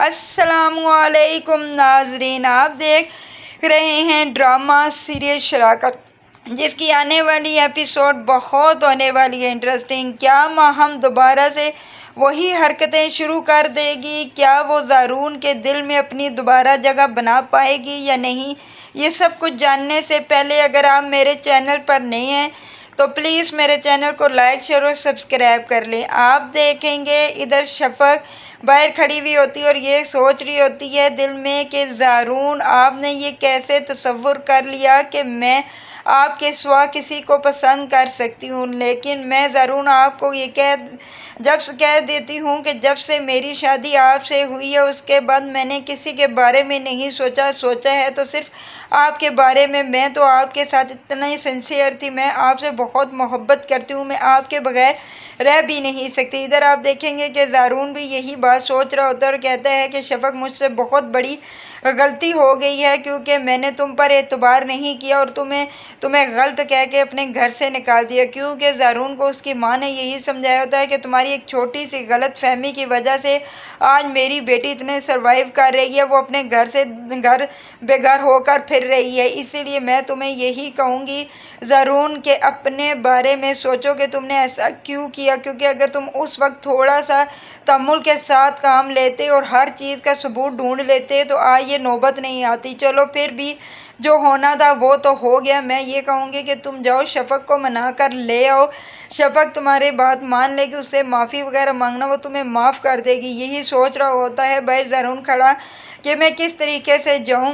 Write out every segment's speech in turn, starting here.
السلام علیکم ناظرین، آپ دیکھ رہے ہیں ڈرامہ سیریل شراکت، جس کی آنے والی ایپیسوڈ بہت ہونے والی ہے انٹرسٹنگ۔ کیا ماہم دوبارہ سے وہی حرکتیں شروع کر دے گی؟ کیا وہ زارون کے دل میں اپنی دوبارہ جگہ بنا پائے گی یا نہیں؟ یہ سب کچھ جاننے سے پہلے اگر آپ میرے چینل پر نئے ہیں تو پلیز میرے چینل کو لائک، شیئر اور سبسکرائب کر لیں۔ آپ دیکھیں گے ادھر شفق باہر کھڑی ہوئی ہوتی ہے اور یہ سوچ رہی ہوتی ہے دل میں کہ زارون، آپ نے یہ کیسے تصور کر لیا کہ میں آپ کے سوا کسی کو پسند کر سکتی ہوں؟ لیکن میں زارون آپ کو یہ کہہ دیتی ہوں کہ جب سے میری شادی آپ سے ہوئی ہے اس کے بعد میں نے کسی کے بارے میں نہیں سوچا ہے تو صرف آپ کے بارے میں۔ میں تو آپ کے ساتھ اتنی سنسیئر تھی، میں آپ سے بہت محبت کرتی ہوں، میں آپ کے بغیر رہ بھی نہیں سکتی۔ ادھر آپ دیکھیں گے کہ زارون بھی یہی بات سوچ رہا ہوتا ہے اور کہتا ہے کہ شفق، مجھ سے بہت بڑی غلطی ہو گئی ہے کیونکہ میں نے تم پر اعتبار نہیں کیا اور تمہیں غلط کہہ کے اپنے گھر سے نکال دیا، کیونکہ زارون کو اس کی ماں نے یہی سمجھایا ہوتا ہے کہ تمہاری ایک چھوٹی سی غلط فہمی کی وجہ سے آج میری بیٹی اتنے سروائیو کر رہی ہے، وہ اپنے گھر سے بے گھر ہو کر پھر رہی ہے۔ اسی لیے میں تمہیں یہی کہوں گی زارون کہ اپنے بارے میں سوچو کہ تم نے ایسا کیوں کیا، کیونکہ اگر تم اس وقت تھوڑا سا تحمل کے ساتھ کام لیتے اور ہر چیز کا ثبوت ڈھونڈ لیتے تو آج یہ نوبت نہیں آتی۔ چلو پھر بھی جو ہونا تھا وہ تو ہو گیا۔ میں یہ کہوں گی کہ تم جاؤ شفق کو منا کر لے آؤ، شفق تمہاری بات مان لے گی، اس سے معافی وغیرہ مانگنا وہ تمہیں معاف کر دے گی۔ یہی سوچ رہا ہوتا ہے باہر زارون کھڑا کہ میں کس طریقے سے جاؤں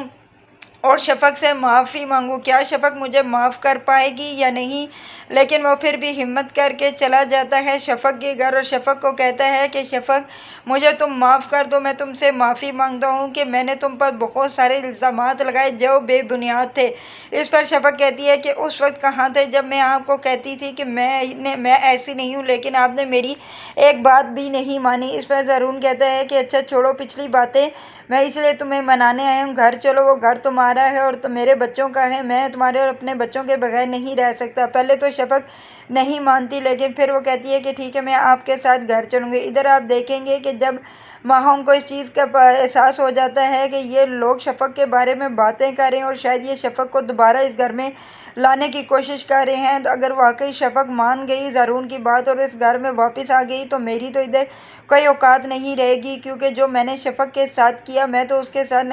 اور شفق سے معافی مانگوں، کیا شفق مجھے معاف کر پائے گی یا نہیں؟ لیکن وہ پھر بھی ہمت کر کے چلا جاتا ہے شفق کے گھر اور شفق کو کہتا ہے کہ شفق، مجھے تم معاف کر دو، میں تم سے معافی مانگتا ہوں کہ میں نے تم پر بہت سارے الزامات لگائے جو بے بنیاد تھے۔ اس پر شفق کہتی ہے کہ اس وقت کہاں تھے جب میں آپ کو کہتی تھی کہ میں ایسی نہیں ہوں، لیکن آپ نے میری ایک بات بھی نہیں مانی۔ اس پر زارون کہتا ہے کہ اچھا چھوڑو پچھلی باتیں، میں اس لیے تمہیں منانے آیا ہوں، گھر چلو، وہ گھر تمہارا ہے اور میرے بچوں کا ہے، میں تمہارے اور اپنے بچوں کے بغیر نہیں رہ سکتا۔ پہلے تو شفق نہیں مانتی لیکن پھر وہ کہتی ہے کہ ٹھیک ہے، میں آپ کے ساتھ گھر چلوں گی۔ ادھر آپ دیکھیں گے کہ جب ماہم کو اس چیز کا احساس ہو جاتا ہے کہ یہ لوگ شفق کے بارے میں باتیں کر رہے ہیں اور شاید یہ شفق کو دوبارہ اس گھر میں لانے کی کوشش کر رہے ہیں، تو اگر واقعی شفق مان گئی زارون کی بات اور اس گھر میں واپس آ گئی تو میری تو ادھر کوئی اوقات نہیں رہے گی، کیونکہ جو میں نے شفق کے ساتھ کیا میں تو اس کے ساتھ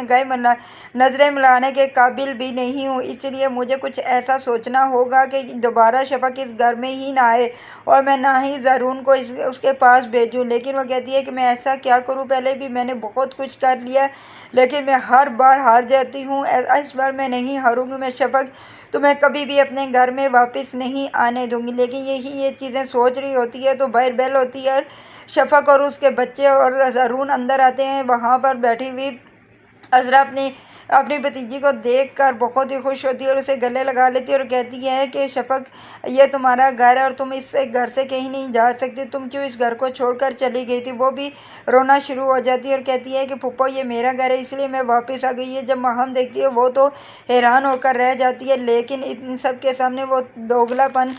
نظریں ملانے کے قابل بھی نہیں ہوں۔ اس لیے مجھے کچھ ایسا سوچنا ہوگا کہ دوبارہ شفق اس گھر میں ہی نہ آئے اور میں نہ ہی زارون کو اس کے پاس بھیجوں۔ لیکن وہ کہتی ہے کہ میں ایسا کیا کروں، پہلے بھی میں نے بہت کچھ کر لیا لیکن میں ہر بار ہار جاتی ہوں، اس بار میں نہیں ہاروں گی، میں شفق تمہیں کبھی بھی اپنے گھر میں واپس نہیں آنے دوں گی۔ لیکن یہ چیزیں سوچ رہی ہوتی ہے تو باہر بیل ہوتی ہے اور شفق اور اس کے بچے اور زارون اندر آتے ہیں۔ وہاں پر بیٹھی ہوئی عذرا اپنی بھتیجی کو دیکھ کر بہت ہی خوش ہوتی ہے اور اسے گلے لگا لیتی ہے اور کہتی ہے کہ شفق، یہ تمہارا گھر ہے اور تم اس گھر سے کہیں نہیں جا سکتی، تم کیوں اس گھر کو چھوڑ کر چلی گئی تھی؟ وہ بھی رونا شروع ہو جاتی ہے اور کہتی ہے کہ پھپھو، یہ میرا گھر ہے اس لیے میں واپس آ گئی ہے۔ جب ماہم دیکھتی ہے وہ تو حیران ہو کر رہ جاتی ہے، لیکن ان سب کے سامنے وہ دوگلا پن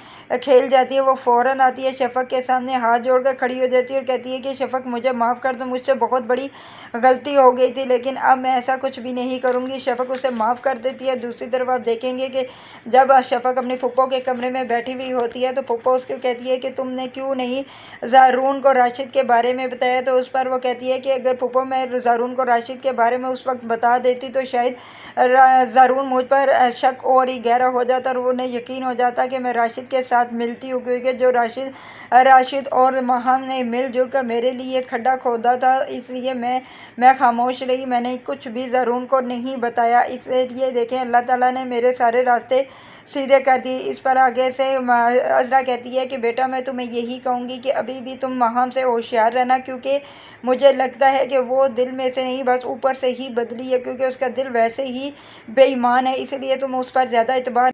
کھیل جاتی ہے۔ وہ فوراً آتی ہے شفق کے سامنے، ہاتھ جوڑ کر کھڑی ہو جاتی ہے اور کہتی ہے کہ شفق، مجھے معاف کر دو، مجھ سے بہت بڑی غلطی ہو گئی تھی لیکن اب میں ایسا کچھ بھی نہیں کروں گی۔ شفق اسے معاف کر دیتی ہے۔ دوسری طرف آپ دیکھیں گے کہ جب شفق اپنی پھپھو کے کمرے میں بیٹھی ہوئی ہوتی ہے تو پھپھو اس کو کہتی ہے کہ تم نے کیوں نہیں زارون کو راشد کے بارے میں بتایا؟ تو اس پر وہ کہتی ہے کہ اگر پھپھو میں زارون کو راشد کے بارے میں اس وقت بتا دیتی تو شاید زارون مجھ پر شک اور ہی گہرا ہو جاتا اور انہیں یقین ہو جاتا کہ میں راشد کے ساتھ ملتی ہوں، کیونکہ جو راشد اور ماہم نے مل جل کر میرے لیے کھڈا کھودا تھا، اس لیے میں خاموش رہی، میں نے کچھ بھی زارون کو نہیں بتایا۔ اس لیے دیکھیں اللہ تعالیٰ نے میرے سارے راستے سیدھے کر دیے۔ اس پر آگے سے عذرا کہتی ہے کہ بیٹا، میں تمہیں یہی کہوں گی کہ ابھی بھی تم ماہم سے ہوشیار رہنا، کیونکہ مجھے لگتا ہے کہ وہ دل میں سے نہیں بس اوپر سے ہی بدلی ہے، کیونکہ اس کا دل ویسے ہی بے ایمان ہے، اس لیے تم اس پر زیادہ اعتبار